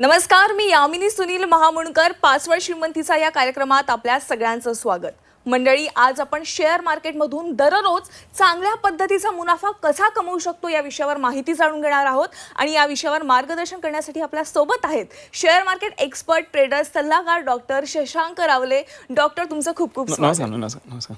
नमस्कार, मी यामिनी सुनील महामुणकर. पासवर्ड श्रीमंतीचा या कार्यक्रमात आपल्या सगळ्यांचं स्वागत. मंडळी, आज आपण शेअर मार्केटमधून दररोज चांगल्या पद्धतीचा मुनाफा कसा कमवू शकतो या विषयावर माहिती जाणून घेणार आहोत. आणि या विषयावर मार्गदर्शन करण्यासाठी आपल्या सोबत आहेत शेअर मार्केट एक्सपर्ट, ट्रेडर, सल्लागार डॉक्टर शशांक रावले. डॉक्टर, तुमचं खूप खूप स्वागत. नमस्कार.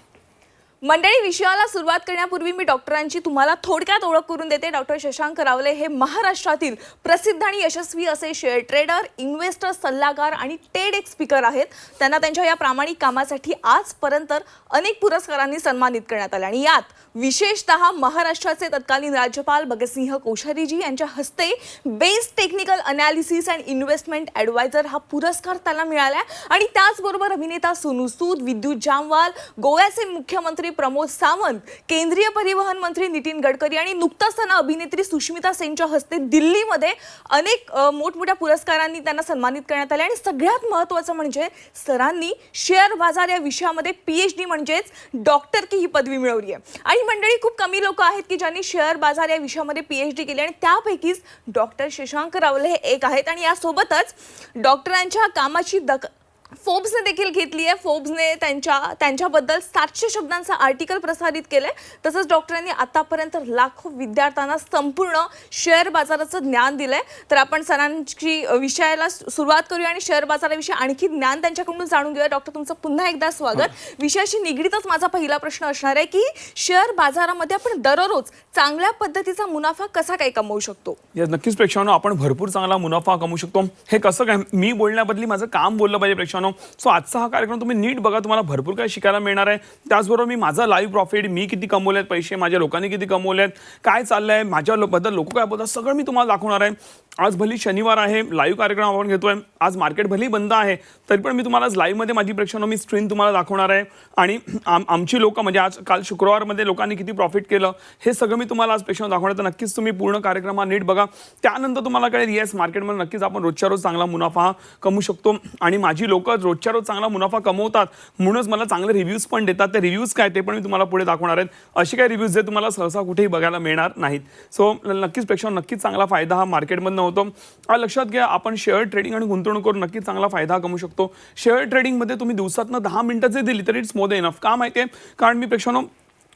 मंडळी, विषयाला सुरुवात करण्यापूर्वी मी डॉक्टरांची तुम्हाला थोडक्यात ओळख करून देते. डॉक्टर शशांक रावले हे महाराष्ट्रातील प्रसिद्ध आणि यशस्वी असे शेअर ट्रेडर, इन्व्हेस्टर, सल्लागार आणि टेड स्पीकर आहेत. त्यांना त्यांच्या या प्रामाणिक कामासाठी आजपर्यंत अनेक पुरस्कारांनी सन्मानित करण्यात आले आणि यात विशेषतः महाराष्ट्राचे तत्कालीन राज्यपाल भगतसिंह कोश्यारीजी यांच्या हस्ते best technical analysis and investment adviser हा पुरस्कार त्यांना मिळाला. आणि त्याचबरोबर अभिनेता सोनू सूद, विद्युत जामवाल, गोव्याचे मुख्यमंत्री प्रमोद सावंत, केंद्रीय परिवहन मंत्री नितीन गडकरी आणि नुकताच त्यांना अभिनेत्री सुष्मिता सेनच्या हस्ते दिल्लीमध्ये अनेक मोठमोठ्या पुरस्कारांनी त्यांना सन्मानित करण्यात आले. आणि सगळ्यात महत्त्वाचं म्हणजे सरांनी शेअर बाजार या विषयामध्ये PhD म्हणजेच डॉक्टर की ही पदवी मिळवली आहे. आणि मंडळी, खूप कमी लोक आहेत की ज्यांनी शेअर बाजार या विषयामध्ये PhD केली आणि त्यापैकीच डॉक्टर शशांक रावले हे एक आहेत. आणि यासोबतच डॉक्टरांच्या कामाची फोर्ब्सने देखील घेतली आहे. फोर्ब्सने त्यांच्याबद्दल 700 शब्दांचं आर्टिकल प्रसारित केलंय. तसंच डॉक्टरांनी आतापर्यंत लाखो विद्यार्थ्यांना संपूर्ण शेअर बाजाराचं ज्ञान दिलंय. तर आपण सरांची विषयाला सुरुवात करूया आणि शेअर बाजाराविषयी आणखी ज्ञान त्यांच्याकडून जाणून घेऊया. डॉक्टर, तुमचं पुन्हा एकदा स्वागत. विषयाशी निगडीतच माझा पहिला प्रश्न असणार आहे की शेअर बाजारामध्ये आपण दररोज चांगल्या पद्धतीचा मुनाफा कसा काय कमवू शकतो? नक्कीच प्रेक्षकांनो, आपण भरपूर चांगला मुनाफा कमवू शकतो. हे कसं काय? मी बोलण्याबदली माझं काम बोललं पाहिजे प्रेक्षकांनो. सो आजचा हा कार्यक्रम तुम्ही नीट बघा, तुम्हाला भरपूर काही शिकायला मिळणार आहे. त्याचबरोबर मी माझा लाईव्ह प्रॉफिट, मी किती कमवलेत पैसे, माझ्या लोकांनी किती कमवलेत, काय चाललंय, माझ्याबद्दल लोक काय बोलतात, सगळं मी तुम्हाला दाखवणार आहे. आज भली शनिवार आहे, लाईव्ह कार्यक्रम आपण घेतोय. आज मार्केट भली बंद आहे, तरी पण मी तुम्हाला आज लाईव्हमध्ये माझी प्रेक्षकांनो मी स्क्रीन तुम्हाला दाखवणार आहे. आणि आमची लोक म्हणजे आज काल शुक्रवारमध्ये लोकांनी किती प्रॉफिट केलं हे सगळं मी तुम्हाला आज प्रेक्षकांनो दाखवणार. तर नक्कीच तुम्ही पूर्ण कार्यक्रम नीट बघा. त्यानंतर तुम्हाला कळेल येस, मार्केटमध्ये नक्कीच आपण रोजच्या रोज चांगला मुनाफा कमवू शकतो. आणि माझी लोक रोजच्या रोज चांगला मुनाफा कमवतात म्हणूनच मला चांगले रिव्ह्यूज पण देतात. ते रिव्ह्यूज काय ते पण मी तुम्हाला पुढे दाखवणार आहेत. असे काही रिव्ह्यूज जे तुम्हाला सहसा कुठेही बघायला मिळणार नाहीत. सो नक्कीच प्रेक्षकांनो, नक्कीच चांगला फायदा हा मार्केटमधनं होतो. लक्षात घ्या, आपण शेअर ट्रेडिंग आणि गुंतवणूक करून नक्कीच चांगला फायदा कमवू शकतो. शेअर ट्रेडिंगमध्ये तुम्ही दिवसातनं 10 मिनिटं जे दिली तरी इट्स मोर दॅन इनफ. का माहिती आहे? कारण मी प्रेक्षकांनो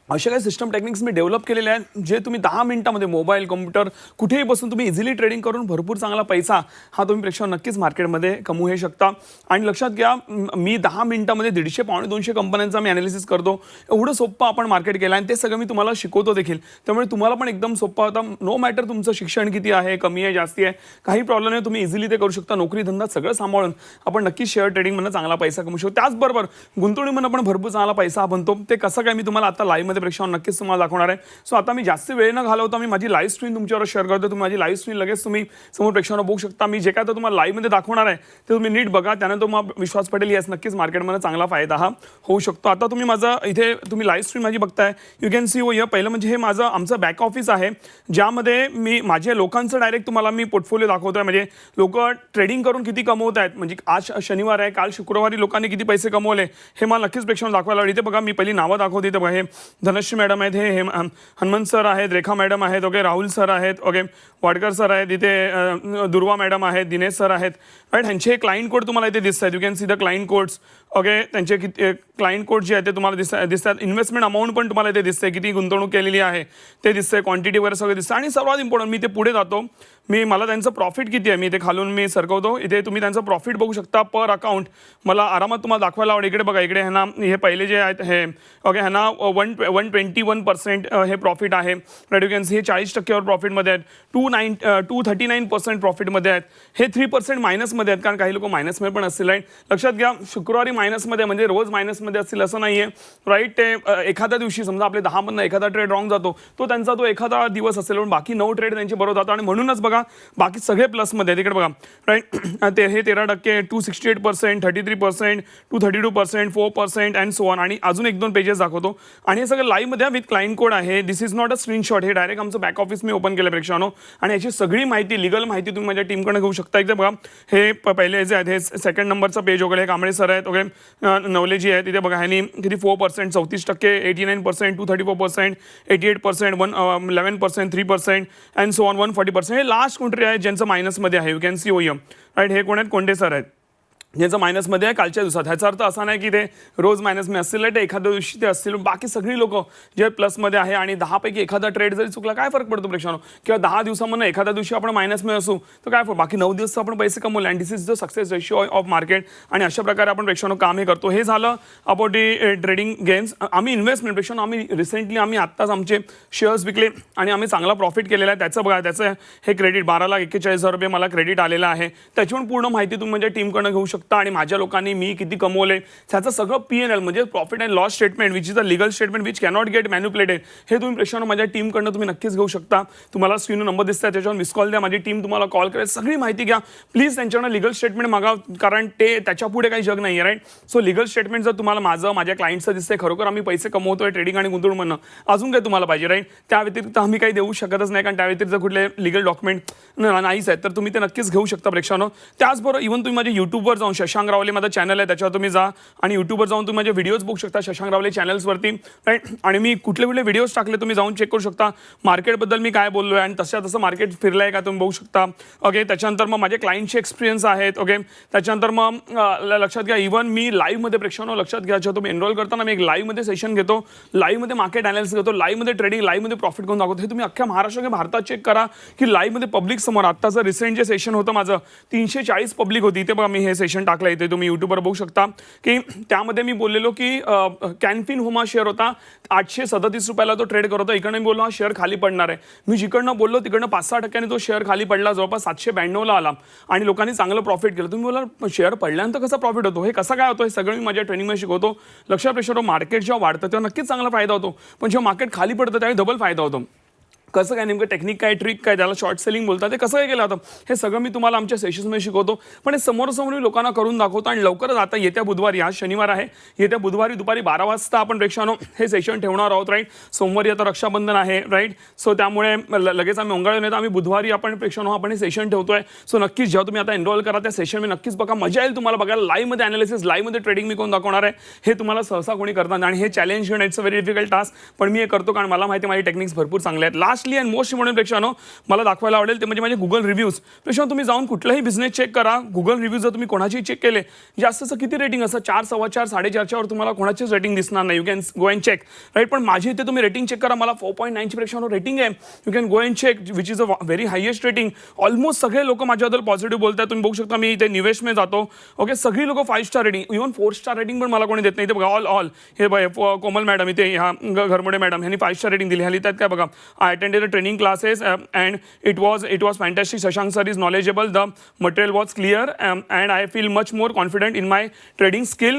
असे काही सिस्टम टेक्निक्स मी डेव्हलप केलेले आहेत जे तुम्ही 10 मिनिटामध्ये मोबाईल, कम्प्युटर कुठेही बसून तुम्ही इझिली ट्रेडिंग करून भरपूर चांगला पैसा हा तुम्ही प्रेक्षकांनो नक्कीच मार्केटमध्ये कमवू हे शकता. आणि लक्षात घ्या, मी 10 मिनिटामध्ये 150-200 कंपन्यांचा मी अनालिसिस करतो. एवढं सोपं आपण मार्केट केलं आणि ते सगळं मी तुम्हाला शिकवतो देखील. त्यामुळे तुम्हाला पण एकदम सोपं होता. नो मॅटर तुमचं शिक्षण किती आहे, कमी आहे, जास्ती आहे, काही प्रॉब्लेम नाही, तुम्ही इझिली ते करू शकता. नोकरी धंदा सगळं सांभाळून आपण नक्कीच शेअर ट्रेडिंगमधून चांगला पैसा कमवू शकतो. त्याचबरोबर गुंतवणुकीमध्ये पण भरपूर चांगला पैसा बनतो. ते कसं काय मी तुम्हाला आता लाईव्हमध्ये प्रेक्षकांनो नक्कीच तुम्हाला दाखवणार आहे. सो आता मी जास्त वेळ न घालवता मी माझी लाईव्ह स्क्रीन तुमच्यावर शेअर करतो. तुम्ही माझी लाईव्ह स्क्रीन लगेच तुम्ही समोर प्रेक्षकांना बघू शकता. मी जे काय तर तुम्हाला लाईव्हमध्ये दाखवणार आहे ते तुम्ही नीट बघा. त्यानंतर तुम्हाला विश्वास पटेल येस नक्कीच मार्केटमध्ये चांगला फायदा हा होऊ शकतो. आता तुम्ही माझं इथे तुम्ही लाईव्ह स्क्रीन माझी बघताय. You can C over. पहिलं म्हणजे हे माझं आमचं बॅक ऑफिस आहे ज्यामध्ये मी माझ्या लोकांचं डायरेक्ट तुम्हाला मी पोर्टफोलिओ दाखवतोय. म्हणजे लोक ट्रेडिंग करून किती कमवत आहेत, म्हणजे आज शनिवार आहे, काल शुक्रवारी लोकांनी किती पैसे कमवले हे मला नक्कीच प्रेक्षकांना दाखवायला आवडेल. इथे बघा, मी पहिली नावं दाखवते. इथे बघा, हे धनश्री मॅडम आहेत, हे हनुमंत सर आहेत, रेखा मॅडम आहेत, ओके, राहुल सर आहेत, ओके, वाडकर सर आहेत, इथे दुर्वा मॅडम आहेत, दिनेश सर आहेत, राईट. ह्यांचे क्लायंट कोड तुम्हाला इथे दिसत आहेत. You can see the client codes. Okay, त्यांचे किती क्लायंट कोड जे आहेत ते तुम्हाला दिसतात. इन्व्हेस्टमेंट अमाऊंट पण तुम्हाला इथे दिसते, किती गुंतवणूक केलेली आहे ते दिसते, क्वांटिटी वगैरे सगळं दिसतं. आणि सर्वात इम्पॉर्टंट, मी ते पुढे जातो, मला त्यांचं प्रॉफिट किती आहे मी इथे खालून मी सरकवतो. इथे तुम्ही त्यांचं प्रॉफिट बघू शकता पर अकाउंट. मला आरामात तुम्हाला दाखवायला आवडेल. इकडे बघा, इकडे ह्यांना हे पहिले जे आहेत हे ओके, ह्यांना 121% हे प्रॉफिट आहे. राईट, यू कॅन सी हे 40% प्रॉफिटमध्ये आहेत. 239% प्रॉफिटमध्ये आहेत. हे 3% मायनसमध्ये आहेत, कारण काही लोक मायनसमध्ये पण असतील. राईट, लक्षात घ्या, शुक्रवारी मायनसमध्ये म्हणजे रोज मायनसमध्ये असतील असं नाही आहे. राईट, ते एखाद्या दिवशी समजा आपले 10 मधनं एखादा ट्रेड रॉंग जातो, तो त्यांचा तो एखादा दिवस असेल, पण बाकी 9 ट्रेड त्यांचे बरोबर जातो. आणि म्हणूनच बघा, बाकी सगळे प्लसमध्ये आहेत. इकडे बघा, राईट, ते हे 13%, 268%, 33%, 232%, 4% अँड सो ऑन. आणि अजून 1-2 पेजेस दाखवतो. आणि हे सगळं लाईव्हमध्ये विथ क्लायंट कोड आहे. दिस इज नॉट अ स्क्रीनशॉट. हे डायरेक्ट आमचं बॅक ऑफिस मी ओपन केलं प्रेक्षकांनो. आणि याची सगळी माहिती, लिगल माहिती तुम्ही माझ्या टीमकडे घेऊ शकता. इथे बघा, हे पहिले जे आहेत हे 2nd नंबरचा पेज वगैरे, हे कांबळे सर आहेत, ओके, नवलेजी आहे तिथे बघा ह्यानी किती 4%, 34%, 89%, 234%, 88%, 11%, 3% अँड सो ऑन 140%. हे लास्ट कोणतरी आहे ज्यांचं मायनसमध्ये आहे. You can see OM right. हे कोण आहेत? कोंडे सर आहेत ज्यांचं मायनसमध्ये आहे कालच्या दिवसात. ह्याचा अर्थ असा नाही की ते रोज मायनसमध्ये असतील, ते एखाद्या दिवशी ते असतील. बाकी सगळी लोक जे प्लसमध्ये आहे आणि 10 पैकी एखादा ट्रेड जरी चुकला काय फरक पडतो प्रेक्षांनो? किंवा 10 दिवसामध्ये एखाद्या दिवशी आपण मायनसमध्ये असू तर काय फरक? बाकी 9 दिवस आपण पैसे कमवले and this is the success ratio of market. आणि अशा प्रकारे आपण प्रेक्षांनो काम हे करतो. हे झालं अबाउट दी ट्रेडिंग गेम्स. आम्ही इन्व्हेस्टमेंट प्रेक्षांनो आम्ही रिसेंटली आत्ताच आमचे शेअर्स विकले आणि आम्ही चांगला प्रॉफिट केलेला आहे. त्याचं बघा त्याचं हे क्रेडिट 12,41,000 रुपये मला क्रेडिट आलेलं आहे. त्याच्यावर पूर्ण माहिती तुम्ही म्हणजे टीमकडनं घेऊ शकता आणि माझ्या लोकांनी मी किती कमवले त्याचं सगळं P&L म्हणजे profit and loss statement which is a legal statement which cannot get manipulated. हे तुम्ही प्रेक्षांनो माझ्या टीमकडनं तुम्ही नक्कीच घेऊ शकता. तुम्हाला स्क्रीनवर नंबर दिसतात त्याच्यावर मिस कॉल द्या. माझी टीम तुम्हाला कॉल करेल. सगळी माहिती घ्या प्लीज. त्यांच्याकडनं लिगल स्टेटमेंट मागा कारण ते त्याच्या पुढे काही जग नाही आहे राईट. सो लिगल स्टेटमेंट जर तुम्हाला माझ्या क्लायंटचं दिसतंय खरोखर आम्ही पैसे कमवतोय ट्रेडिंग आणि गुंतवणूक अजून काय तुम्हाला पाहिजे राईट. त्या व्यतिरिक्त आम्ही काही देऊ शकतच नाही कारण त्या व्यतिरिक्त कुठले लिगल डॉक्युमेंट नाहीच आहेत. तर तुम्ही ते नक्कीच घेऊ शकता प्रेक्षांनो. त्याचबरोबर इव्हन तुम्ही माझ्या युट्यूबवर जाऊन शशांक रावले माझं चॅनल आहे त्याच्यावर तुम्ही जा आणि युट्यूबवर जाऊन तुम्ही माझे व्हिडिओज बघू शकता शशांक रावले चॅनल्सवरती राईट. आणि मी कुठले व्हिडिओज टाकले तुम्ही जाऊन चेक करू शकता. मार्केटबद्दल मी काय बोललो आहे आणि तसं मार्केट फिरलं आहे का तुम्ही बघू शकता. ओके. त्याच्यानंतर मग माझे क्लायंटचे एक्सपिरियन्स आहेत. ओके. त्याच्यानंतर मग लक्षात घ्या इव्हन मी लाईव्हमध्ये प्रेक्षांनो लक्षात घ्या जेव्हा तुम्ही एनरोल करताना मी एक लाईव्हमध्ये सेशन घेतो. लाईव्हमध्ये मार्केट अनालिसिस घेतो. लाईव्हमध्ये ट्रेडिंग लाईव्हमध्ये प्रॉफिट करून दाखवतो. हे तुम्ही अख्ख्या महाराष्ट्र किंवा भारतात चेक करा की लाईव्हमध्ये पब्लिक समोर आत्ताचं रिसेंट जे सेशन होतं माझं 340 पब्लिक होती. इथे बघा मी हे सेशन टाकलं इथे तुम्ही युट्यूबवर बघू शकता की त्यामध्ये मी बोललेलो की कॅनफिन होमा शेअर होता 837 रुपयाला तो ट्रेड करत होता. इकडनं मी बोललो हा शेअर खाली पडणार आहे. मी जिकडनं बोललो तिकडनं 5-6% तो शेअर खाली पडला जवळपास 792ला आला आणि लोकांनी चांगलं प्रॉफिट केलं. तुम्ही बोला शेअर पडल्यानंतर कसा प्रॉफिट होतो हे कसं काय होतो हे सगळं मी माझ्या ट्रेनिंगमध्ये शिकवतो. लक्षात प्रेक्षांनो मार्केट जेव्हा वाढतं तेव्हा नक्कीच चांगला फायदा होतो पण जेव्हा मार्केट खाली पडतं त्यावेळी डबल फायदा होतो. कसं काय नेमकं टेक्निक काय ट्रिक काय त्याला शॉर्ट सेलिंग बोलतात ते कसं काय केलं होतं हे सगळं मी तुम्हाला आमच्या सेशन्समध्ये शिकवतो. पण हे समोरासमोर मी लोकांना करून दाखवतो आणि लवकरच आता येत्या बुधवारी आज शनिवार आहे येत्या बुधवारी दुपारी 12 वाजता आपण प्रेक्षांनो हे सेशन ठेवणार आहोत राईट. सोमवारी आता रक्षाबंधन आहे राईट. सो त्यामुळे लगेच आम्ही मंगळवारी येतो आम्ही बुधवारी आपण प्रेक्षांनो आपण हे सेशन ठेवतोय. सो नक्कीच जेव्हा तुम्ही आता एनरोल करा त्या सेशन मी नक्कीच बघा मजा येईल तुम्हाला बघायला. लाईव्हमध्ये अनालिसिस लाईव्हमध्ये ट्रेडिंग मी करून दाखवणार आहे. हे तुम्हाला सहसा कोणी करतात आणि हे चॅलेंज घेणं it's a very difficult task पण मी हे करतो कारण मला माहिती माझी टेक्निक्स भरपूर चांगले आहेत. लास्टली अँड मोस्ट इम्पॉर्टंट प्रेक्षांनो मला दाखवायला आवडेल ते म्हणजे माझे गुगल रिव्ह्यूज. प्रेक्षांनो तुम्ही जाऊन कुठलाही बिझनेस चेक करा गुगल रिव्ह्यूज जर तुम्ही कोणाची चेक केले जास्तचं किती रेटिंग असं 4, 4.25, 4.5च्यावर तुम्हाला कोणाचीच रेटिंग दिसणार नाही. You can go and check right. पण माझी इथे तुम्ही रेटिंग चेक करा मला 4.9ची प्रेक्षांनो रेटिंग आहे. You can go and check which is a very highest rating. Almost सगळे लोक माझ्याबद्दल पॉझिटिव्ह बोलतात. तुम्ही बघू शकता मी इथे निवेशमध्ये जातो. ओके. सगळी लोक 5 star rating even 4 star rating पण मला कोणी देत नाही. इथे बघा ऑल हे कोमल मॅडम इथे ह्या घरमोडे मॅडम ह्यांनी 5 स्टार रेटिंग दिली. ह्या लिहितात काय बघा I attended the training classes and it was fantastic. Shashank sir is knowledgeable. The material was clear and I feel much more confident in my trading skill.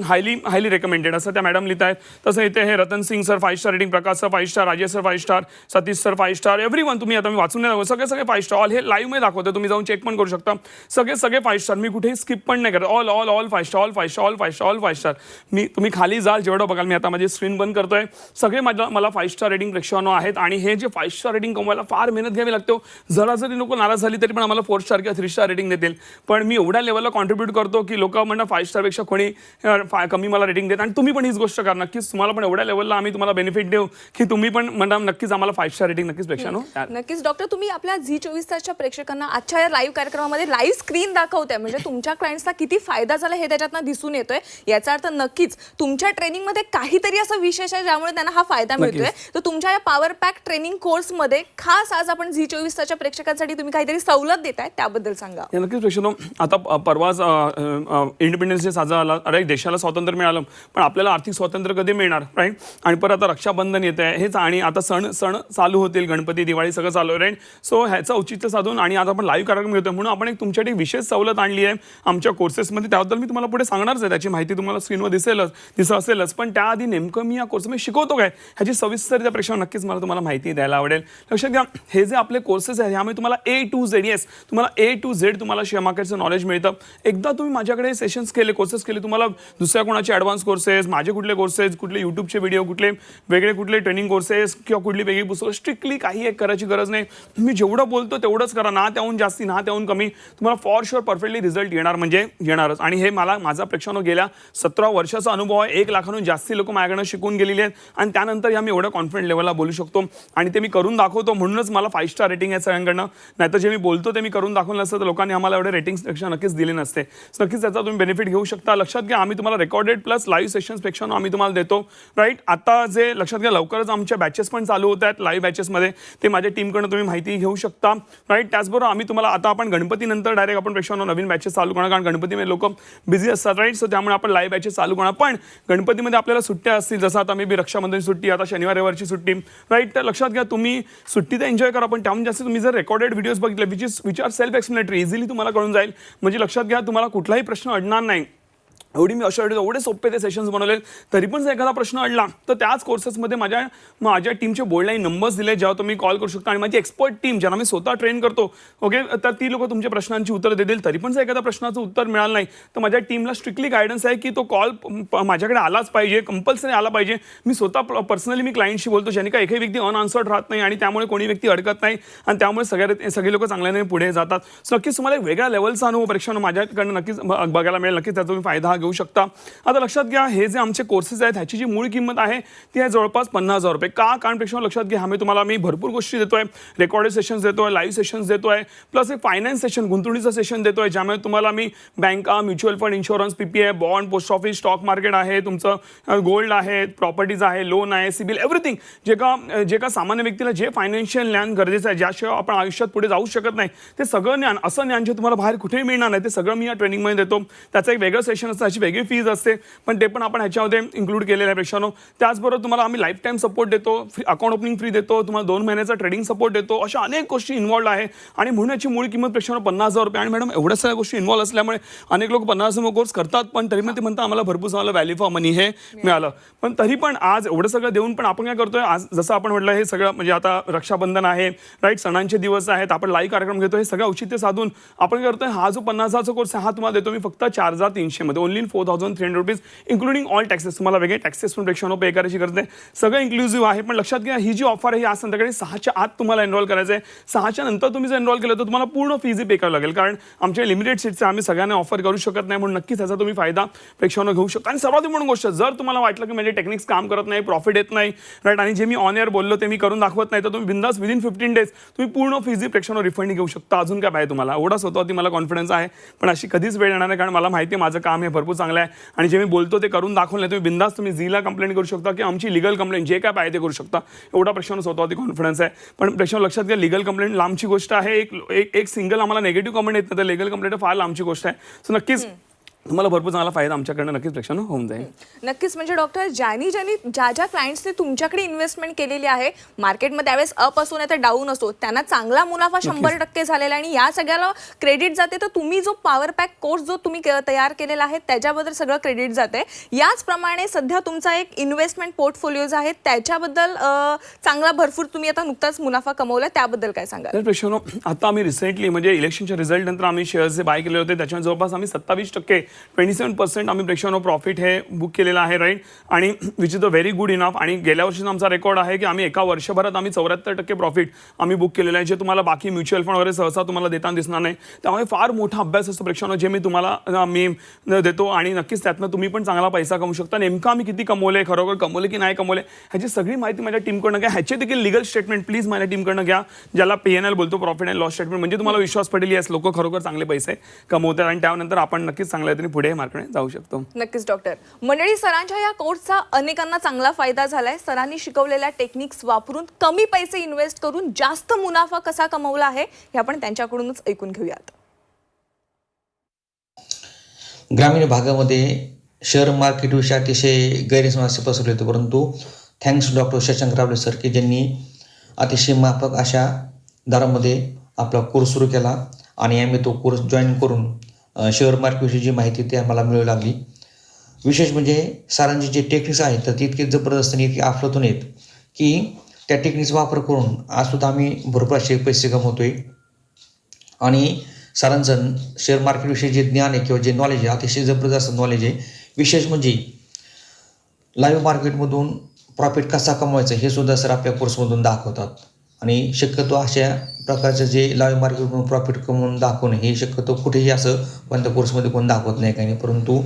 Highly recommended असं त्या madam लिहित आहेत. तसं इथे हे Ratan Singh sir 5 star rating, Prakash sir 5 star, Rajesh sir 5 star, Satish sir 5 star. Everyone तुम्ही आता मी वाचून नाही दाखवतो सगळे 5 स्टार. ऑल हे लाईव्हमध्ये दाखवतो तुम्ही जाऊन चेक पण करू शकता. सगळे 5 स्टार मी कुठेही स्किप पण नाही करत. All 5 star all 5 star all 5 star all 5 star. मी तुम्ही खाली जाल जेवढं बघाल मी आता माझी स्क्रीन बंद करतोय सगळे मला 5 स्टार रेटिंग प्रेक्षांनो आहेत आणि हे जे 5 स्टार रेटिंग कमवायला फार मेहनत घ्यावी लागते. जरा जरी लोक नाराज झाली तरी पण आम्हाला 4 स्टार किंवा 3 स्टार रेटिंग देतील. पण मी एवढ्या लेवलला कॉन्ट्रीब्यूट करतो की लोक म्हणणं 5 स्टारपेक्षा कोणी कमी मला रेटिंग देत आणि तुम्ही पण हीच गोष्ट करा. नक्कीच तुम्हाला पण एवढ्या लेवलला आम्ही तुम्हाला बेनिफिट देऊ की तुम्ही पण म्हणा नक्कीच आम्हाला 5 स्टार रेटिंग नक्कीच प्रेक्षांनो. नक्कीच डॉक्टर तुम्ही आपल्या झी24 तासच्या प्रेक्षकांना आजच्या या लाईव्ह कार्यक्रमामध्ये लाईव्ह स्क्रीन दाखवताय म्हणजे तुमच्या क्लायंट्सला किती फायदा झाला हे त्याच्यातनं दिसून येतोय. याचा अर्थ नक्कीच तुमच्या ट्रेनिंगमध्ये काहीतरी असं विशेष आहे ज्यामुळे त्यांना हा फायदा मिळतोय. तर तुमच्या या पॉवर पॅक ट्रेनिंग कोर्समध्ये खास आज आपण झी24 तासच्या प्रेक्षकांसाठी तुम्ही काहीतरी सवलत देताय त्याबद्दल सांगा. नक्कीच प्रेक्षांनो आता परवाच इंडिपेंडन्स डे साजरा झाला. राईट. देशाला स्वातंत्र्य मिळालं पण आपल्याला आर्थिक स्वातंत्र्य कधी मिळणार राईट. आणि परत आता रक्षाबंधन येत आहे हेच आणि आता सण चालू होतील गणपती दिवाळी सगळं चालू आहे राईट. सो ह्याचं औचित्य साधून आणि आता आपण लाईव्ह कार्यक्रम घेतोय म्हणून आपण एक तुमच्यासाठी विशेष सवलत आणली आहे आमच्या कोर्सेसमध्ये. त्याबद्दल मी तुम्हाला पुढे सांगणारच आहे. त्याची माहिती तुम्हाला स्क्रीनवर दिसत असेलच पण त्याआधी नेमकं मी या कोर्समध्ये शिकवतो काय ह्याची सविस्तर त्या प्रेक्षकांना नक्कीच मला तुम्हाला माहिती द्यायला द्यायला आवडेल. लक्षात घ्या, हे जे आपले कोर्सेस आहेत ह्यामुळे तुम्हाला A to Z, येस तुम्हाला A to Z तुम्हाला शेअर मार्केटचं नॉलेज मिळतं. एकदा तुम्ही माझ्याकडे सेशन्स केले, कोर्सेस केले, तुम्हाला दुसऱ्या कोणाचे ॲडव्हान्स कोर्सेस, माझे कुठले कोर्सेस, कुठले यूट्यूबचे व्हिडिओ, कुठले ट्रेनिंग कोर्सेस किंवा कुठली वेगळी पुस्तकं, स्ट्रिक्टली काही एक करायची गरज नाही. मी जेवढं बोलतो तेवढंच करा, ना त्याहून जास्ती ना त्याहून कमी. तुम्हाला फॉर शुअर परफेक्टली रिझल्ट येणार म्हणजे येणारच. आणि हे माझा प्रेक्षकांनो गेल्या 17 वर्षाचा अनुभव आहे. 1 लाखाहून जास्ती लोक माझ्याकडनं शिकून गेलेले आहेत आणि त्यानंतर मी एवढं कॉन्फिडंट लेवलला बोलू शकतो आणि ते मी करून दाखवतो. म्हणूनच मला 5 स्टार रेटिंग आहे सगळ्यांकडनं. नाहीतर जे मी बोलतो ते मी करून दाखवलं नसतं तर लोकांनी आम्हाला एवढे रेटिंग्सपेक्षा नक्कीच दिले नसते. नक्कीच त्याचा तुम्ही बेनिफिट घेऊ शकता. लक्षात घ्या, आम्ही तुम्हाला रेकॉर्डेड प्लस लाईव्ह सेशन्सपेक्षा आम्ही तुम्हाला देतो. राईट, आता जे लक्षात घ्या, लवकरच आमच्या बॅचेस पण चालू होत आहेत लाईव्ह बॅचेसमध्ये. ते माझ्या टीमकडनं तुम्ही माहिती घेऊ शकता. राईट, त्याचबरोबर आम्ही तुम्हाला आता आपण गणपतीनंतर डायरेक्ट आपण प्रेक्षकांना नवीन बॅचेस चालू करणार, कारण गणपतीमध्ये लोक बिझी असतात. राईट, सो त्यामुळे आपण लाईव्ह बॅचेस चालू करणार. पण गणपतीमध्ये आपल्याला सुट्ट्या असतील, जसं आता मी रक्षाबंधन सुट्टी, आता शनिवार रविवारची सुट्टी. राईट, तर लक्षात घ्या, तुम्ही सुट्टी तर एन्जॉय करा, पण त्याहून जास्त तुम्ही जर रेकॉर्डेड व्हिडिओज बघितले which are self explanatory, easily तुम्हाला कळून जाईल. म्हणजे लक्षात घ्या, तुम्हाला कुठलाही प्रश्न अडणार नाही. मी एवढे सोपे ते सेशन्स बनवले. तरी पण जर एखादा प्रश्न अडला तर त्याच कोर्सेसमध्ये माझ्या टीमचे बोर्डलाईन नंबर्स दिले, जेव्हा तुम्ही कॉल करू शकता. आणि माझी एक्सपर्ट टीम, ज्यांना मी स्वतः ट्रेन करतो, ओके, तर ती लोक तुमच्या प्रश्नांची उत्तरं देतील. तरी पण जर एखाद्या प्रश्नाचं उत्तर मिळालं नाही तर माझ्या टीमला स्ट्रिक्टली गायडन्स आहे की तो कॉल माझ्याकडे आलाच पाहिजे, कंपल्सरी आला पाहिजे. मी स्वतः पर्सनली मी क्लायंटशी बोलतो, ज्याने का एकही व्यक्ती अनआन्सर्ड राहत नाही आणि त्यामुळे कोणी व्यक्ती अडकत नाही आणि त्यामुळे सगळे लोक चांगल्याने पुढे जातात. सो नक्कीच तुम्हाला एक वेगळ्या लेवलचा अनुभव परीक्षांनो माझ्याकडनं नक्कीच बघायला मिळेल. नक्कीच त्याचा तुम्ही फायदा घेऊ शकता. आता लक्षात घ्या, हे जे आमचे कोर्सेस आहेत ह्याची जी मूळ किंमत आहे ती आहे जवळपास 50,000 रुपये. का? कारण प्रेक्षकांनो लक्षात घ्या, आम्ही भरपूर गोष्टी देतोय. रेकॉर्डेड सेशन्स देतोय, लाईव्ह सेशन्स देतोय, प्लस एक फायनान्स सेशन, गुंतवणुकीचं सेशन देतोय, ज्यामुळे तुम्हाला मी बँका, mutual fund, insurance, PPI, bond, post office, stock market आहे, तुमचं गोल्ड आहे, प्रॉपर्टीज आहे, लोन आहे, सिबिल, एव्हरीथिंग, जे का सामान्य व्यक्तीला जे फायनान्शियल ज्ञान गरजेचं आहे, ज्याशिवाय आपण आयुष्यात पुढे जाऊ शकत नाही, ते सगळं ज्ञान, असं ज्ञान जे तुम्हाला बाहेर कुठेही मिळणार नाही, ते सगळं मी या ट्रेनिंगमध्ये देतो. त्याचं एक वेगळं सेशन असतं, त्याची वेगळी फीज असते, पण ते पण आपण ह्याच्यामध्ये इन्क्लूड केलेलं आहे प्रेक्षकांनो. त्याचबरोबर तुम्हाला आम्ही लाईफ टाईम सपोर्ट देतो, अकाउंट ओपनिंग फ्री देतो, तुम्हाला 2 महिन्याचा ट्रेडिंग सपोर्ट देतो. अशा अनेक गोष्टी इन्व्हॉल्ड आहे आणि म्हणून याची मूळ किंमत प्रेक्षकांनो 50,000 रुपये. आणि मॅडम एवढ्या सगळ्या गोष्टी इन्व्हॉल्व असल्यामुळे अनेक लोक 50,000 कोर्स करतात, पण तरी पण ते म्हणतात आम्हाला भरपूर चांगलं व्हॅल्यू फॉर मनी हे मिळालं. पण तरी पण आज एवढं सगळं देऊन पण आपण काय करतोय, आज जसं आपण म्हटलं हे सगळं म्हणजे आता रक्षाबंधन आहे, राईट, सणांचे दिवस आहेत, आपण लाईव्ह कार्यक्रम घेतो, हे सगळं औचित्य साधून आपण करतोय. हा जो 50,000चा कोर्स आहे हा तुम्हाला देतो मी फक्त 4,300 मध्ये, only 4,300 rupees, including all taxes. तुम्हाला वेगळे टॅक्सेस पण प्रेक्षकांनो पे करायची गरज नाही, सगळं इन्क्लुझिव्ह आहे. पण लक्षात घ्या, ही जी ऑफर आहे ही आज संध्याकाळी 6च्या आत तुम्हाला एनरोल करायचं आहे. 6च्या नंतर तुम्ही जर एनरोल केलं तर तुम्हाला पूर्ण फीज पे करावं लागेल, कारण आमच्या लिमिटेड सीट्स आम्ही सगळ्यांना ऑफर करू शकत नाही. म्हणून नक्कीच त्याचा तुम्ही फायदा प्रेक्षकांनो घेऊ शकता. आणि सर्वात मोठी गोष्ट, जर तुम्हाला वाटलं की म्हणजे टेक्निक्स काम करत नाही, प्रॉफिट येत नाही, राईट, आणि जे मी ऑन एअर बोललो ते मी करून दाखवत नाही, तर तुम्ही बिंदास विदिन 15 डेज तुम्ही पूर्ण फीज प्रेक्षकांनो रिफंड घेऊ शकता. अजून काय पाहिजे तुम्हाला? एवढा स्वतःवरती मला कॉन्फिडन्स आहे. पण अशी कधीच वेळ येणार नाही, कारण मला माहिती आहे माझं काम हे भरपूर चांगलं आहे आणि जे मी बोलतो ते करून दाखवलं. तुम्ही बिंदास तुम्ही झीला कंप्लेंट करू शकता की आमची लिगल कंप्लेंट जे काय पाहिजे ते करू शकता. एवढा प्रेक्षकांनो स्वतःवरती कॉन्फिडन्स आहे. पण प्रेक्षकांनो लक्षात घ्या, लिगल कंप्लेंट लांबची गोष्ट आहे. एक सिंगल आम्हाला निगेटिव्ह कमेंट येत नाही, तर लिगल कंप्लेंट फार लांबची गोष्ट आहे. सो नक्कीच तुम्हाला भरपूर चांगला फायदा आमच्याकडनं नक्कीच प्रेक्षकांनो होऊन जाईल. नक्कीच. म्हणजे डॉक्टर, ज्या क्लायंट्सने तुमच्याकडे इन्व्हेस्टमेंट केलेली आहे, मार्केटमध्ये त्यावेळेस अप असो नाही तर डाऊन असो, त्यांना चांगला मुनाफा 100% झालेला आणि या सगळ्याला क्रेडिट जाते तर तुम्ही जो पॉवर पॅक कोर्स जो तुम्ही तयार केलेला आहे त्याच्याबद्दल सगळं क्रेडिट जाते. याचप्रमाणे सध्या तुमचा एक इन्व्हेस्टमेंट पोर्टफोलिओज आहे, त्याच्याबद्दल चांगला भरपूर तुम्ही आता नुकताच मुनाफा कमवला, त्याबद्दल काय सांगाल? प्रेक्षकांनो, आता आम्ही रिसेंटली म्हणजे इलेक्शनच्या रिझल्ट नंतर आम्ही शेअर्सचे बाय केले होते, त्याच्यामुळे जवळपास आम्ही 27% 27% आम्ही प्रेक्षकांनो प्रॉफिट हे बुक केलेलं आहे, राईट. आणि which is a very good enough. आणि गेल्या वर्षीचा आमचा रेकॉर्ड आहे की आम्ही एका वर्षभरात आम्ही 74% प्रॉफिट आम्ही बुक केलेलं आहे, जे तुम्हाला बाकी म्युच्युअल फंड वगैरे सहसा तुम्हाला देताना दिसणार नाही. त्यामुळे फार मोठा अभ्यास असतो प्रेक्षकांनो, जे मी तुम्हाला मी देतो आणि नक्कीच त्यातनं तुम्ही पण चांगला पैसा कमवू शकता. नेमकं आम्ही किती कमवले, खरोखर कमवले की नाही कमवले, ह्याची सगळी माहिती माझ्या टीमकडनं घ्या. ह्याचे देखील लिगल स्टेटमेंट प्लीज माझ्या टीमकडनं घ्या, ज्याला PNL बोलतो, प्रॉफिट अँड लॉस स्टेटमेंट. म्हणजे तुम्हाला विश्वास पडेल येस लोक खरोखर चांगले पैसे कमवतात आणि त्यानंतर आपण नक्कीच चांगल्या तरी पुढे मार्केटमध्ये जाऊ शकतो. नक्कीच डॉक्टर. मंडळी, सरांच्या या कोर्सचा अनेकांना चांगला फायदा झालाय. सरांनी शिकवलेल्या टेक्निक्स वापरून कमी पैसे इन्व्हेस्ट करून जास्त मुनाफा कसा कमवला आहे हे आपण त्यांच्याकडूनच ऐकून घेऊयात. ग्रामीण भागामध्ये शेअर मार्केटविषयी अतिशय गैरसमज पसरले होते, परंतु थँक्स डॉक्टर शशांक रावले सर की ज्यांनी अतिशय माफक अशा दरामध्ये आपला कोर्स सुरू केला आणि आम्ही तो कोर्स जॉईन करून शेअर मार्केटविषयी जी माहिती ती आम्हाला मिळू लागली. विशेष म्हणजे सरांचे जे टेक्निक्स आहेत तर ते इतके जबरदस्त आणि इतके अफलातून आहेत की त्या टेक्निकचा वापर करून आजसुद्धा आम्ही भरपूर असे पैसे कमवतोय. आणि सरांचं शेअर मार्केटविषयी जे ज्ञान आहे किंवा जे नॉलेज आहे अतिशय जबरदस्त नॉलेज आहे. विशेष म्हणजे लाईव्ह मार्केटमधून प्रॉफिट कसा कमवायचा हे सुद्धा सर आपल्या कोर्समधून दाखवतात. आणि शक्यतो अशा प्रकारचं जे लाईव्ह मार्केटमधून प्रॉफिट कमवून दाखवणं हे शक्यतो कुठेही असं कोणत्या कोर्समध्ये कोण दाखवत नाही काही नाही. परंतु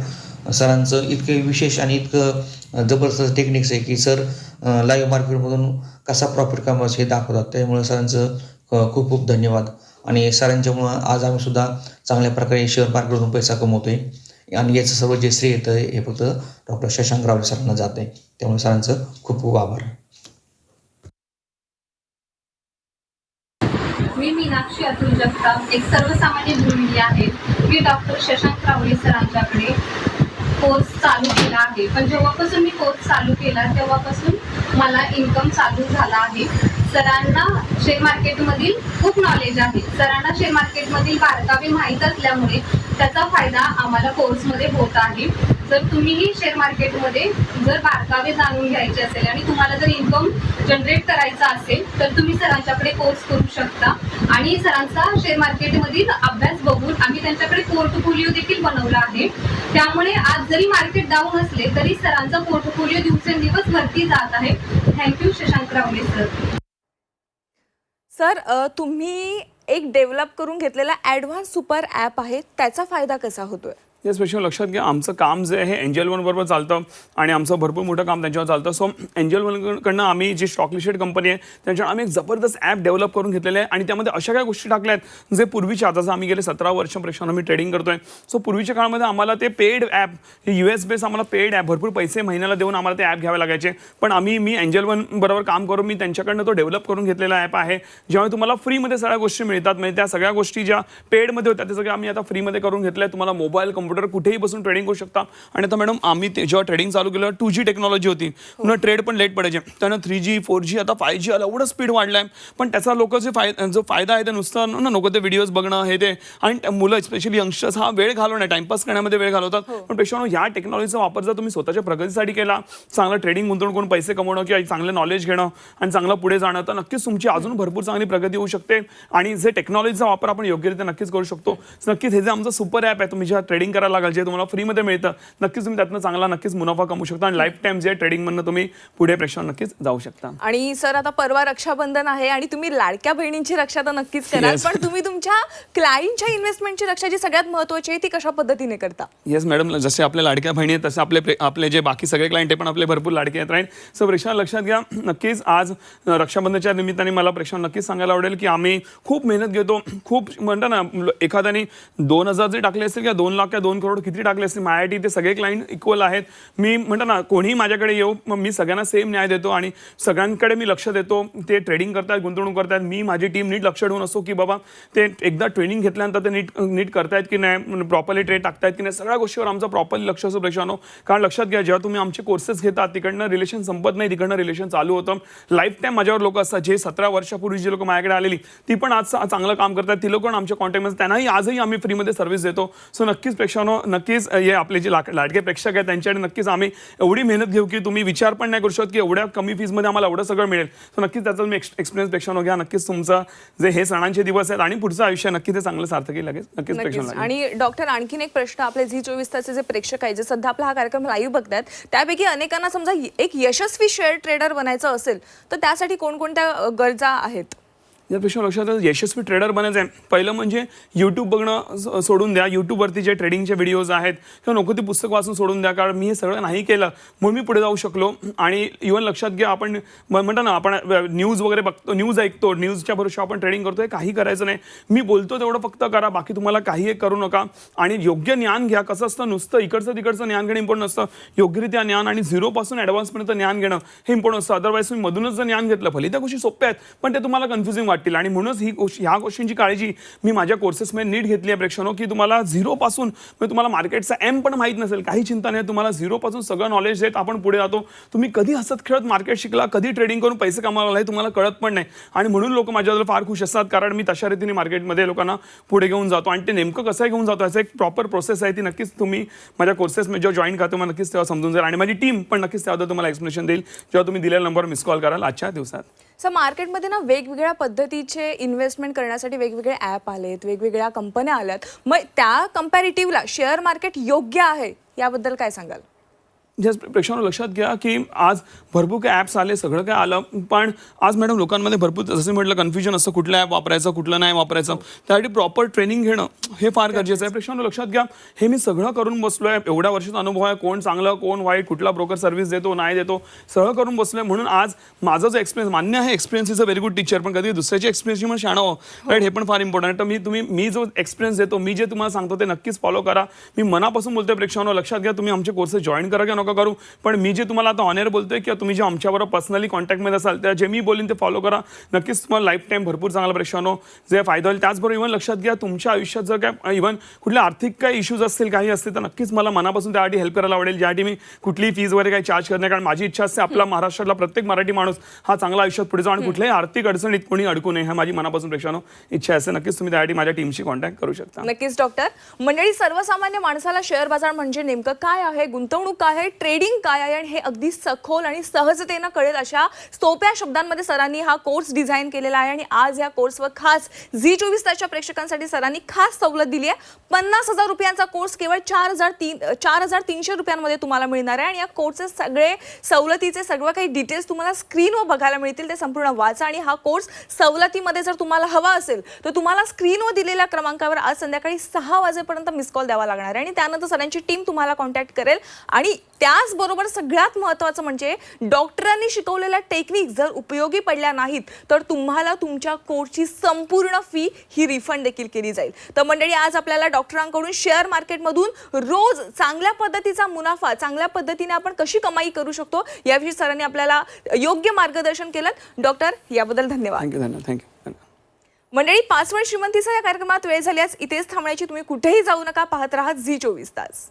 सरांचं इतकं विशेष आणि इतकं जबरदस्त टेक्निक्स आहे की सर लाईव्ह मार्केटमधून कसा प्रॉफिट कमवायचं हे दाखवतात. त्यामुळे सरांचं खूप खूप धन्यवाद. आणि सरांच्यामुळं आज आम्ही सुद्धा चांगल्या प्रकारे शेअर मार्केटमधून पैसा कमवतोय. आणि याचं सर्व जे श्रेय येतं हे फक्त डॉक्टर शशांक रावले सरांना जात आहे. त्यामुळे सरांचं खूप खूप आभार. मी मीनाक्षी अतुल जगताप एक सर्वसामान्य गृहिणी आहे. मी डॉक्टर शशांक रावले सरांच्याकडे कोर्स चालू केला आहे. पण जेव्हापासून मी कोर्स चालू केला तेव्हापासून मला इन्कम चालू झाला आहे. सरांना शेअर मार्केटमधील खूप नॉलेज आहे. सरांना शेअर मार्केटमधील बारकावे माहीत असल्यामुळे त्याचा फायदा आम्हाला कोर्समध्ये होत आहे. जर तुम्हीही शेअर मार्केटमध्ये जर बारकावे जाणून घ्यायचे असेल आणि तुम्हाला जर इन्कम जनरेट करायचा असेल तर तुम्ही सरांच्याकडे कोर्स करू शकता. आणि सरांचा शेअर मार्केटमधील अभ्यास बघून आम्ही त्यांच्याकडे पोर्टफोलिओ देखील बनवला आहे. त्यामुळे आज जरी मार्केट डाऊन असले तरी सरांचा पोर्टफोलिओ दिवसेंदिवस वरती जात आहे. थँक्यू शशांक रावले सर. सर तुम्ही एक डेव्हलप करून घेतलेला ॲडव्हान्स सुपर ॲप आहे, त्याचा फायदा कसा होतोय? या स्पेशल लक्षात घ्या, आमचं काम जे आहे एंजल वन बरोबर चालतं आणि आमचं भरपूर मोठं काम त्यांच्यावर चालतं. सो एंजल वनकडनं आम्ही जी स्टॉक लिस्टेड कंपनी आहे त्यांच्यावर आम्ही एक जबरदस्त ॲप डेव्हलप करून घेतलेलं आहे. आणि त्यामध्ये अशा काही गोष्टी टाकल्या आहेत जे पूर्वीच्या, आता जसं आम्ही गेले 17 वर्षांपेक्षा आम्ही ट्रेडिंग करतोय. सो पूर्वीच्या काळामध्ये आम्हाला ते पेड ॲप, हे US बेस आम्हाला पेड ॲप, भरपूर पैसे महिन्याला देऊन आम्हाला ते ॲप घ्यावे लागायचे. पण मी एंजल वन बरोबर काम करून मी त्यांच्याकडनं तो डेव्हलप करून घेतलेला ॲप आहे, ज्यामुळे तुम्हाला फ्रीमध्ये सगळ्या गोष्टी मिळतात. म्हणजे त्या सगळ्या गोष्टी ज्या पेडमध्ये होत्या त्या सगळ्या आम्ही आता फ्रीमध्ये करून घेतल्या. तुम्हाला मोबाईल, कम्प्युटर कुठेही बसून ट्रेडिंग करू शकता. आणि आता मॅडम आम्ही जेव्हा ट्रेडिंग चालू केलं 2G टेक्नॉलॉजी होती, पुन्हा ट्रेड पण लेट पडायचे. त्यानं 3G 4G आता 5G आलं, एवढं स्पीड वाढलाय. पण त्याचा लोक जो फायदा आहे ते नुसतं नको ते व्हिडिओज बघणं हे ते, आणि मुलं स्पेशली यंगस्टर्स हा वेळ घालवणं, टाइमपास करण्यामध्ये वेळ घालवतात. पण पेक्षा या टेक्नॉलॉजीचा वापर जर तुम्ही स्वतःच्या प्रगतीसाठी केला, चांगलं ट्रेडिंग गुंतवणूक करून पैसे कमवणं किंवा चांगलं नॉलेज घेणं आणि चांगलं पुढे जाणं, तर नक्कीच तुमची अजून भरपूर चांगली प्रगती होऊ शकते. आणि जे टेक्नॉलॉजीचा वापर आपण योग्यरित्या नक्कीच करू शकतो. नक्कीच हे जे आमचं सुपर ॲप आहे, तुम्ही जेव्हा ट्रेडिंग करायला लागाल, जे तुम्हाला फ्रीमध्ये मिळतं, नक्कीच तुम्ही त्यातनं चांगला नक्कीच मुनाफा कमवू शकता. आणि लाईफ टाईम जे ट्रेडिंगमधनं तुम्ही पुढे प्रेक्षण नक्कीच जाऊ शकता. आणि सर आता परवा रक्षाबंधन आहे आणि तुम्ही लाडक्या बहिणींची रक्षा तर नक्कीच कराल, पण तुम्ही तुमच्या क्लायंटच्या इन्व्हेस्टमेंटची रक्षा जी सगळ्यात महत्त्वाची आहे ती कशा पद्धतीने करता? येस मॅडम, जसे आपल्या लाडक्या बहिणी आहेत तसे आपले जे बाकी सगळे क्लायंट आहे पण आपले भरपूर लाडके आहेत, राईट. सो प्रेक्षण लक्षात घ्या, नक्कीच आज रक्षाबंधनच्या निमित्ताने मला प्रेक्षण नक्कीच सांगायला आवडेल की आम्ही खूप मेहनत घेतो. खूप म्हणता ना, एखाद्याने 2,000 जे टाकले असतील किंवा 2 लाख किंवा 2 करोड किती टाकले असतील, माझ्यासाठी ते सगळे क्लायंट इक्वल आहेत. मी म्हणतो ना, कोणीही माझ्याकडे येऊ, मी सगळ्यांना सेम न्याय देतो आणि सगळ्यांकडे मी लक्ष देतो. ते ट्रेडिंग करतायत, गुंतवणूक करतायत, मी माझी टीम नीट लक्ष ठेवून असतो की बाबा ते एकदा ट्रेनिंग घेतल्यानंतर ते नीट करतायत की नाही, प्रॉपरली ट्रेड टाकतायत की नाही, सगळ्या गोष्टीवर आमचं प्रॉपरली लक्ष असतो प्रेक्षानो. कारण लक्षात घ्या, जेव्हा तुम्ही आमचे कोर्सेस घेतात तिकडनं रिलेशन संपत नाही, तिकडनं रिलेशन चालू होतं. लाईफ टाईम माझ्यावर लोक असतात, जे 17 वर्षापूर्वी जे लोक माझ्याकडे आलेली ती पण आज चांगलं काम करतात, ती लोक आमच्या कॉन्टॅक्टमध्ये, त्यांनाही आजही आम्ही फ्रीमध्ये सर्व्हिस देतो. सो नक्कीच प्रेक्षानो, नक्कीच हे आपले जे लाडके प्रेक्षक आहेत त्यांच्याकडे नक्कीच आम्ही एवढी मेहनत घेऊ की तुम्ही विचार पण नाही करू शकत की एवढ्या कमी फीजमध्ये आम्हाला एवढं सगळं मिळेल. सो नक्कीच त्याचा तुम्ही एक्सपिरियन्स प्रेक्षानो घ्या. नक्कीच तुमचं जे हे सणांचे दिवस आहेत आणि पुढचं आयुष्य नक्की ते चांगलं सार्थकी लागेल. नक्कीच प्रेक्षण. आणि डॉक्टर, आणखीन एक प्रश्न, आपले झी24 तासचे जे प्रेक्षक आहेत, जे सध्या आपला हा कार्यक्रम लाईव्ह बघतात, त्यापैकी अनेकांना समजा एक यशस्वी शेअर ट्रेडर बनायचं असेल तर त्यासाठी कोणकोणत्या गरजा आहेत? यापेक्षा लक्षात यशस्वी ट्रेडर बनायचं आहे, पहिलं म्हणजे यूट्यूब बघणं सोडून द्या. यूट्यूबवरती जे ट्रेडिंगचे व्हिडिओज आहेत किंवा नको ते पुस्तक वाचून सोडून द्या. कारण मी हे सगळं नाही केलं म्हणून मी पुढे जाऊ शकलो. आणि इव्हन लक्षात घ्या, आपण म्हणतो ना, आपण न्यूज वगैरे बघतो, न्यूज ऐकतो, न्यूजच्या भरोश्यावर आपण ट्रेडिंग करतोय, काही करायचं नाही. मी बोलतो तेवढं फक्त करा, बाकी तुम्हाला काही एक करू नका. आणि योग्य ज्ञान घ्या. कसं असतं, नुसतं इकडचं तिकडचं ज्ञान घेणं इम्पॉर्टंट नसतं, योग्यरित्या ज्ञान आणि 0 पासून ॲडव्हान्सपर्यंत ज्ञान घेणं हे इम्पॉर्टंट असतं. अदरवाईज तुम्ही मधूनच जर ज्ञान घेतलं, भले त्या गोष्टी सोप्या आहेत पण ते तुम्हाला कन्फ्युजिंग वाटतील. आणि म्हणूनच ह्या गोष्टींची काळजी मी माझ्या कोर्सेसमध्ये नीट घेतली आहे प्रेक्षणो, की तुम्हाला 0 पासून, म्हणजे तुम्हाला मार्केटचा एम पण माहीत नसेल, काही चिंता नाही, तुम्हाला 0 पासून सगळं नॉलेज देत आपण पुढे जातो. तुम्ही कधी हसत खेळत मार्केट शिकला, कधी ट्रेडिंग करून पैसे कमावला हे तुम्हाला कळत पण नाही. आणि म्हणून लोक माझ्याबद्दल फार खुश असतात, कारण मी तशा रीतीने मार्केटमध्ये लोकांना पुढे घेऊन जातो. आणि ते नेमकं कसं घेऊन जातो याचं एक प्रॉपर प्रोसेस आहे, ती नक्कीच तुम्ही माझ्या कोर्सेसमध्ये जेव्हा जॉईन करतो मग नक्कीच तेव्हा समजून जाईल. आणि माझी टीम पण नक्कीच तेव्हा तुम्हाला एक्सप्लेनेशन देईल, जेव्हा तुम्ही दिलेला नंबर मिस कॉल कराल आजच्या दिवसात. सर मार्केटमध्ये ना वेगवेगळ्या पद्धतीचे इन्व्हेस्टमेंट करण्यासाठी वेगवेगळे ॲप आलेत, वेगवेगळ्या कंपन्या आल्यात. मग त्या कम्पॅरेटिव्हला शेअर मार्केट योग्य आहे याबद्दल काय सांगाल? प्रेक्षकांनो लक्षात घ्या की आज भरपूर काय ॲप्स आले, सगळं काय आलं, पण आज मॅडम लोकांमध्ये भरपूर जसं म्हटलं कन्फ्युजन असतं, कुठलं ॲप वापरायचं कुठलं नाही वापरायचं. त्यासाठी प्रॉपर ट्रेनिंग घेणं हे फार गरजेचं आहे. प्रेक्षकांनो लक्षात घ्या, हे मी सगळं करून बसलोय, एवढ्या वर्षाचा अनुभव आहे, कोण चांगलं कोण वाईट, कुठला ब्रोकर सर्व्हिस देतो नाही देतो, सगळं करून बसलोय. म्हणून आज माझा जो एक्सपिरियन्स, मान्य आहे experience is a very good teacher, पण कधी दुसऱ्याची एक्सपिरियन्सची पण शाणं राईट, हे पण फार इम्पॉर्टंट आहे. मी जो एक्सपिरियन्स देतो, मी जे तुम्हाला सांगतो ते नक्कीच फॉलो करा. मी मनापासून बोलतोय प्रेक्षकांनो लक्षात घ्या, तुम्ही आमचे कोर्सेस जॉईन करा किंवा नका करू, पण मी जे तुम्हाला आता ऑनर बोलतोय किंवा तुम्ही जे आमच्याबरोबर पर्सनली कॉन्टॅक्टमध्ये असाल त्या जे मी बोलीन ते फॉलो करा. नक्कीच तुम्हाला लाईफ टाईम भरपूर चांगला प्रेक्षकांनो जे फायदा होईल. त्याचबरोबर इव्हन लक्षात घ्या, तुमच्या आयुष्यात जर काय इव्हन कुठले आर्थिक काही इश्यूज असतील काही असतील तर नक्कीच मला मनापासून त्यासाठी हेल्प करायला आवडेल, ज्यासाठी मी कुठलीही फीज वगैरे काही चार्ज करणे. कारण माझी इच्छा असते आपला महाराष्ट्रातला प्रत्येक मराठी माणूस हा चांगला आयुष्यात पुढे जाऊन कुठल्याही आर्थिक अडचणीत कोणी अडकू नये, हा माझी मनापासून प्रेक्षकांनो इच्छा असते. नक्कीच तुम्ही त्यासाठी माझ्या टीमशी कॉन्टॅक्ट करू शकता. नक्कीच डॉक्टर. मंडळी, सर्वसामान्य माणसाला शेअर बाजार म्हणजे नेमकं काय आहे, गुंतवणूक काय आहे, ट्रेडिंग काय आहे आणि हे अगदी सखोल आणि सहजतेनं कळेल अशा सोप्या शब्दांमध्ये सरांनी हा कोर्स डिझाईन केलेला आहे. आणि आज या कोर्सवर खास झी24 तासच्या प्रेक्षकांसाठी सरांनी खास सवलत दिली आहे. 50,000 रुपयांचा कोर्स केवळ 4,300 रुपयांमध्ये तुम्हाला मिळणार आहे. आणि या कोर्सचे सगळे सवलतीचे सर्व काही डिटेल्स तुम्हाला स्क्रीनवर बघायला मिळतील, ते संपूर्ण वाचा. आणि हा कोर्स सवलतीमध्ये जर तुम्हाला हवा असेल तर तुम्हाला स्क्रीनवर दिलेल्या क्रमांकावर आज संध्याकाळी 6 वाजेपर्यंत मिस कॉल द्यावा लागणार आहे. आणि त्यानंतर सरांची टीम तुम्हाला कॉन्टॅक्ट करेल. आणि त्याचबरोबर सगळ्यात महत्त्वाचं म्हणजे डॉक्टरांनी शिकवलेल्या टेक्निक जर उपयोगी पडल्या नाहीत तर तुम्हाला तुमच्या कोर्सची संपूर्ण फी ही रिफंड देखील केली जाईल. तर मंडळी, आज आपल्याला डॉक्टरांकडून शेअर मार्केटमधून रोज चांगल्या पद्धतीचा मुनाफा, चांगल्या पद्धतीने आपण कशी कमाई करू शकतो याविषयी सरांनी आपल्याला योग्य मार्गदर्शन केलं. डॉक्टर, याबद्दल धन्यवाद. थँक्यू. मंडळी, 5 श्रीमंतीचा या कार्यक्रमात वेळ झाल्यास इथेच थांबण्याची, तुम्ही कुठेही जाऊ नका, पाहत राहा झी24 तास.